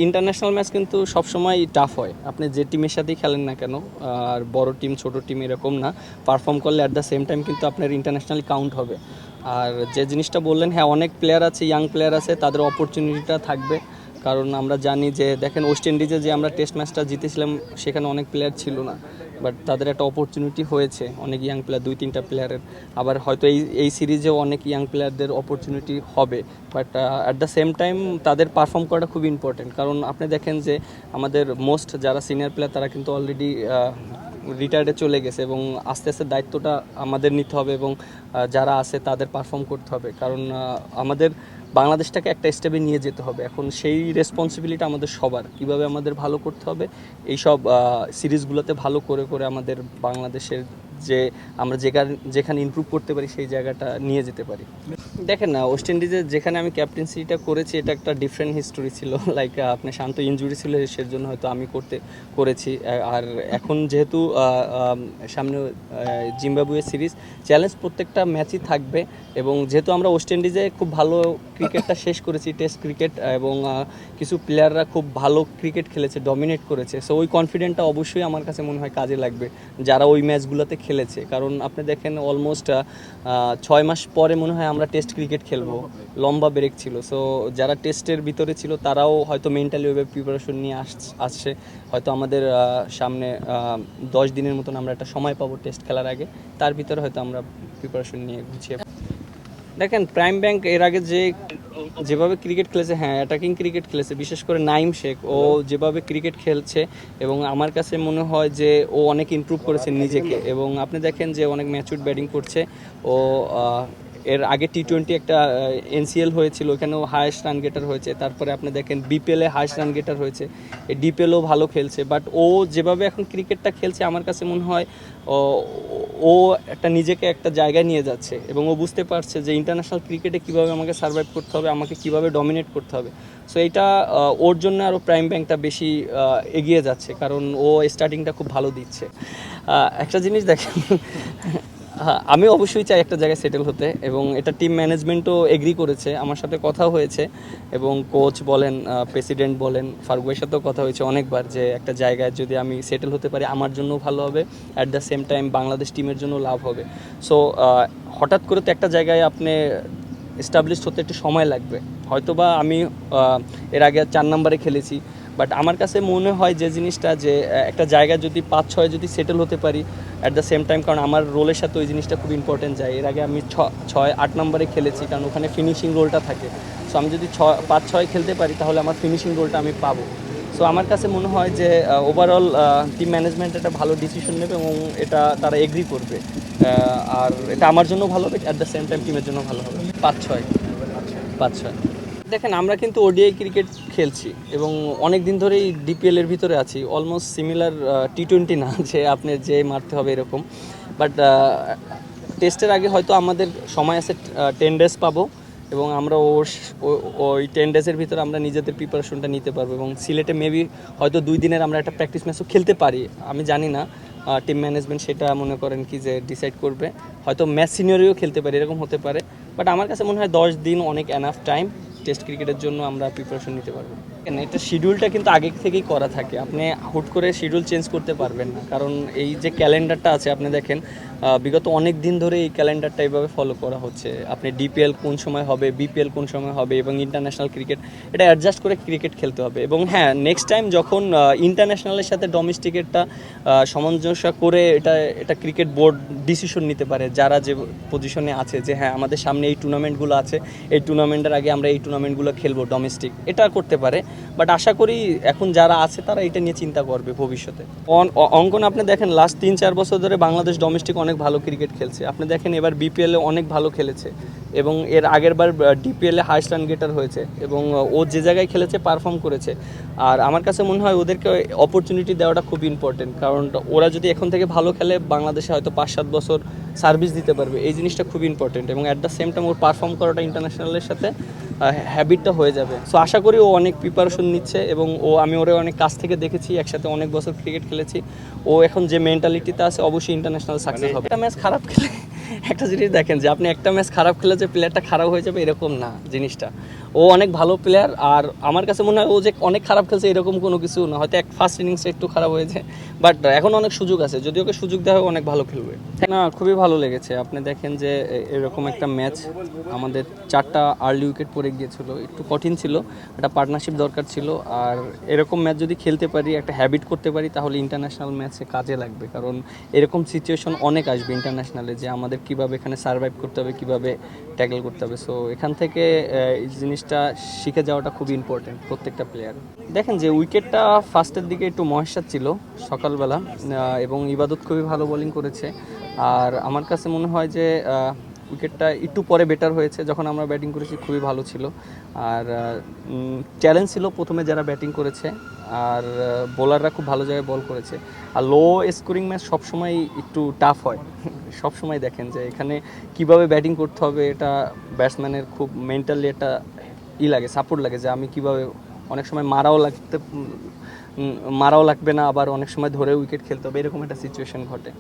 International match কিন্তু সবসময় tough হয়, আপনি যে টিমের সাথেই খেলেন না কেন, আর বড় টিম ছোট টিম এরকম না, পারফর্ম করলে অ্যাট দ্য সেম টাইম কিন্তু আপনার ইন্টারন্যাশনালি কাউন্ট হবে। আর যে জিনিসটা বললেন, হ্যাঁ অনেক প্লেয়ার আছে, ইয়াং প্লেয়ার আছে, তাদের অপরচুনিটিটা থাকবে। কারণ আমরা জানি যে দেখেন ওয়েস্ট ইন্ডিজে যে আমরা টেস্ট ম্যাচটা জিতেছিলাম সেখানে অনেক প্লেয়ার ছিল না, বাট তাদের একটা অপরচুনিটি হয়েছে, অনেক ইয়াং প্লেয়ার 2-3টা প্লেয়ারের। আবার হয়তো এই সিরিজেও অনেক ইয়াং প্লেয়ারদের অপরচুনিটি হবে, but at the same time তাদের পারফর্ম করাটা খুব ইম্পর্টেন্ট। কারণ আপনি দেখেন যে আমাদের মোস্ট যারা সিনিয়র প্লেয়ার তারা কিন্তু অলরেডি রিটায়ার্ডে চলে গেছে, এবং আস্তে আস্তে দায়িত্বটা আমাদের নিতে হবে, এবং যারা আছে তাদের পারফর্ম করতে হবে। কারণ আমাদের বাংলাদেশটাকে একটা স্টেপে নিয়ে যেতে হবে, এখন সেই রেসপন্সিবিলিটি আমাদের সবার। কিভাবে আমাদের ভালো করতে হবে, এইসব সিরিজগুলোতে ভালো করে করে আমাদের বাংলাদেশের যে আমরা যেখানে ইমপ্রুভ করতে পারি সেই জায়গাটা নিয়ে যেতে পারি। দেখেন না, ওয়েস্ট ইন্ডিজে যেখানে আমি ক্যাপ্টেন্সিটা করেছি এটা একটা ডিফারেন্ট হিস্টোরি ছিল। লাইক আপনার শান্ত ইনজুরি ছিল, সেজন্য হয়তো আমি করেছি। আর এখন যেহেতু সামনে জিম্বাবুয়ে সিরিজ, চ্যালেঞ্জ প্রত্যেকটা ম্যাচই থাকবে। এবং যেহেতু আমরা ওয়েস্ট ইন্ডিজে খুব ভালো ক্রিকেটটা শেষ করেছি, টেস্ট ক্রিকেট, এবং কিছু প্লেয়াররা খুব ভালো ক্রিকেট খেলেছে, ডমিনেট করেছে, সো ওই কনফিডেন্টটা অবশ্যই আমার কাছে মনে হয় কাজে লাগবে যারা ওই ম্যাচগুলোতে খেলেছে। কারণ আপনি দেখেন অলমোস্ট 6 মাস পরে মনে হয় আমরা টেস্ট ক্রিকেট খেলবো, লম্বা ব্রেক ছিল। সো যারা টেস্টের ভিতরে ছিল তারাও হয়তো মেন্টালি ওইভাবে প্রিপারেশন নিয়ে আসছে। হয়তো আমাদের সামনে 10 দিনের মতন আমরা একটা সময় পাবো টেস্ট খেলার আগে, তার ভিতরে হয়তো আমরা প্রিপারেশন নিয়ে গুছিয়ে। দেখেন প্রাইম ব্যাংক এর আগে যেভাবে ক্রিকেট খেলেছে, হ্যাঁ অ্যাটাকিং ক্রিকেট খেলেছে, বিশেষ করে নাইম শেখ ও যেভাবে ক্রিকেট খেলছে, এবং আমার কাছে মনে হয় যে ও অনেক ইমপ্রুভ করেছে নিজেকে। এবং আপনি দেখেন যে অনেক ম্যাচুর ব্যাটিং করছে ও। এর আগে টি-20 একটা এনসিএল হয়েছিল, ওখানেও হায়েস্ট রান গেটার হয়েছে। তারপরে আপনি দেখেন বিপিএলে হায়েস্ট রান গেটার হয়েছে, এই ডিপিএলও ভালো খেলছে। বাট ও যেভাবে এখন ক্রিকেটটা খেলছে আমার কাছে মনে হয় ও একটা নিজেকে একটা জায়গায় নিয়ে যাচ্ছে, এবং ও বুঝতে পারছে যে ইন্টারন্যাশনাল ক্রিকেটে কীভাবে আমাকে সার্ভাইভ করতে হবে, আমাকে কীভাবে ডমিনেট করতে হবে। সো এইটা ওর জন্য আরও প্রাইম ব্যাংকটা বেশি এগিয়ে যাচ্ছে, কারণ ও স্টার্টিংটা খুব ভালো দিচ্ছে। একটা জিনিস দেখেন, হ্যাঁ আমি অবশ্যই চাই একটা জায়গায় সেটেল হতে, এবং এটা টিম ম্যানেজমেন্টও এগ্রি করেছে, আমার সাথে কথা হয়েছে, এবং কোচ বলেন, প্রেসিডেন্ট বলেন, ফারুক ভাইয়ের সাথেও কথা হয়েছে অনেকবার, যে একটা জায়গায় যদি আমি সেটেল হতে পারি আমার জন্য ভালো হবে, at the same time Bangladesh টিমের জন্য লাভ হবে। সো হঠাৎ করে তো একটা জায়গায় আপনি এস্টাবলিশড হতে একটু সময় লাগবে। হয়তোবা আমি এর আগে 4 নম্বরে খেলেছি, বাট আমার কাছে মনে হয় যে জিনিসটা, যে একটা জায়গায় যদি 5-6 যদি সেটেল হতে পারি অ্যাট দ্য সেম টাইম, কারণ আমার রোলের সাথে ওই জিনিসটা খুব ইম্পর্টেন্ট যায়। এর আগে আমি 6-8 নম্বরে খেলেছি, কারণ ওখানে ফিনিশিং রোলটা থাকে। সো আমি যদি 5-6 খেলতে পারি তাহলে আমার ফিনিশিং রোলটা আমি পাবো। সো আমার কাছে মনে হয় যে ওভারঅল টিম ম্যানেজমেন্ট একটা ভালো ডিসিশন নেবে, এবং এটা তারা এগ্রি করবে। আর এটা আমার জন্য ভালো হবে, অ্যাট দ্য সেম টাইম টিমের জন্য ভালো হবে। 5-6 5-6। দেখেন আমরা কিন্তু ওডিআই ক্রিকেট খেলছি, এবং অনেক দিন ধরেই ডিপিএলের ভিতরে আছি, অলমোস্ট সিমিলার টি-20 না যে আপনি যে মারতে হবে এরকম। বাট টেস্টের আগে হয়তো আমাদের সময় আছে 10 ডেজ পাবো, এবং আমরা ওই 10 ডেজের ভিতরে আমরা নিজেদের প্রিপারেশনটা নিতে পারবো, এবং সিলেটে মেবি হয়তো 2 দিনের আমরা একটা প্র্যাকটিস ম্যাচও খেলতে পারি, আমি জানি না। টিম ম্যানেজমেন্ট সেটা মনে করেন কি যে ডিসাইড করবে, হয়তো ম্যাচ সিনিয়রেও খেলতে পারি, এরকম হতে পারে। বাট আমার কাছে মনে হয় 10 দিন অনেক এনাফ টাইম টেস্ট ক্রিকেটের জন্য আমরা প্রিপারেশন নিতে পারবো। এটা শিডিউলটা কিন্তু আগে থেকেই করা থাকে, আপনি হুট করে শিডিউল চেঞ্জ করতে পারবেন না। কারণ এই যে ক্যালেন্ডারটা আছে, আপনি দেখেন বিগত অনেক দিন ধরে এই ক্যালেন্ডারটা এইভাবে ফলো করা হচ্ছে। আপনি ডিপিএল কোন সময় হবে, বিপিএল কোন সময় হবে, এবং ইন্টারন্যাশনাল ক্রিকেট, এটা অ্যাডজাস্ট করে ক্রিকেট খেলতে হবে। এবং হ্যাঁ নেক্সট টাইম যখন ইন্টারন্যাশনালের সাথে ডোমেস্টিকেরটা সামঞ্জস্য করে এটা ক্রিকেট বোর্ড ডিসিশন নিতে পারে, যারা যে পজিশনে আছে, যে হ্যাঁ আমাদের সামনে এই টুর্নামেন্টগুলো আছে, এই টুর্নামেন্টের আগে আমরা এই টুর্নামেন্টগুলো খেলবো ডোমেস্টিক, এটা করতে পারে। বাট আশা করি এখন যারা আছে তারা এটা নিয়ে চিন্তা করবে ভবিষ্যতে। অঙ্কন আপনি দেখেন লাস্ট 3-4 বছর ধরে বাংলাদেশ ডোমেস্টিক অনেক ভালো ক্রিকেট খেলছে। আপনি দেখেন এবার বিপিএলে অনেক ভালো খেলেছে, এবং এর আগের বার ডিপিএলে হাইস্ট রান গেটার হয়েছে, এবং ও যে জায়গায় খেলেছে পারফর্ম করেছে। আর আমার কাছে মনে হয় ওদেরকে অপরচুনিটি দেওয়াটা খুব ইম্পর্টেন্ট, কারণ ওরা যদি এখন থেকে ভালো খেলে বাংলাদেশে হয়তো 5-7 বছর সার্ভিস দিতে পারবে, এই জিনিসটা খুব ইম্পর্টেন্ট। এবং at the same time or perform করাটা ইন্টারন্যাশনালের সাথে হ্যাবিটটা হয়ে যাবে। সো আশা করি ও অনেক প্রিপারেশন নিচ্ছে, এবং আমি ওরে অনেক কাছ থেকে দেখেছি, একসাথে অনেক বছর ক্রিকেট খেলেছি। ও এখন যে মেন্টালিটিতে আছে অবশ্যই ইন্টারন্যাশনাল সাকসেস হবে। একটা ম্যাচ খারাপ খেলে একটা জিনিস দেখেন, যে আপনি একটা ম্যাচ খারাপ খেলে যে প্লেয়ারটা খারাপ হয়ে যাবে এরকম না জিনিসটা। ও অনেক ভালো প্লেয়ার, আর আমার কাছে মনে হয় ও যে অনেক খারাপ খেলছে এরকম কোনো কিছু না, হয়তো ফার্স্ট ইনিংসে একটু খারাপ হয়েছে, বাট এখন অনেক সুযোগ আছে, যদি ওকে সুযোগ দেওয়া হয় অনেক ভালো খেলবে। না, খুবই ভালো লেগেছে। আপনি দেখেন যে এরকম একটা ম্যাচ আমাদের 4টা আর্লি উইকেট পড়ে গিয়েছিল, একটু কঠিন ছিল, একটা পার্টনারশিপ দরকার ছিল। আর এরকম ম্যাচ যদি খেলতে পারি, একটা হ্যাবিট করতে পারি, তাহলে ইন্টারন্যাশনাল ম্যাচে কাজে লাগবে, কারণ এরকম সিচুয়েশন অনেক আসবে ইন্টারন্যাশনালে, যে আমাদের কিভাবে এখানে সার্ভাইভ করতে হবে, কিভাবে ট্যাকল করতে হবে। সো এখান থেকে এই জিনিসটা শিখে যাওয়াটা খুবই ইম্পর্টেন্ট প্রত্যেকটা প্লেয়ার। দেখেন যে উইকেটটা ফার্স্টের দিকে একটু মহেশাত ছিল সকালবেলা, এবং ইবাদত খুবই ভালো বোলিং করেছে। আর আমার কাছে মনে হয় যে উইকেটটা একটু পরে বেটার হয়েছে, যখন আমরা ব্যাটিং করেছি খুবই ভালো ছিল। আর চ্যালেঞ্জ ছিল প্রথমে যারা ব্যাটিং করেছে, আর বোলাররা খুব ভালো জায়গায় বল করেছে। আর লো স্কোরিং ম্যাচ সবসময় একটু টাফ হয় সবসময় দেখেন যে এখানে কিভাবে ব্যাটিং করতে হবে, এটা ব্যাটসম্যানের খুব মেন্টালি একটা লাগে, সাপোর্ট লাগে, যে আমি কিভাবে, অনেক সময় মারাও লাগবে না, আবার অনেক সময় ধরে উইকেট খেলতে হবে, এরকম একটা সিচুয়েশন ঘটে।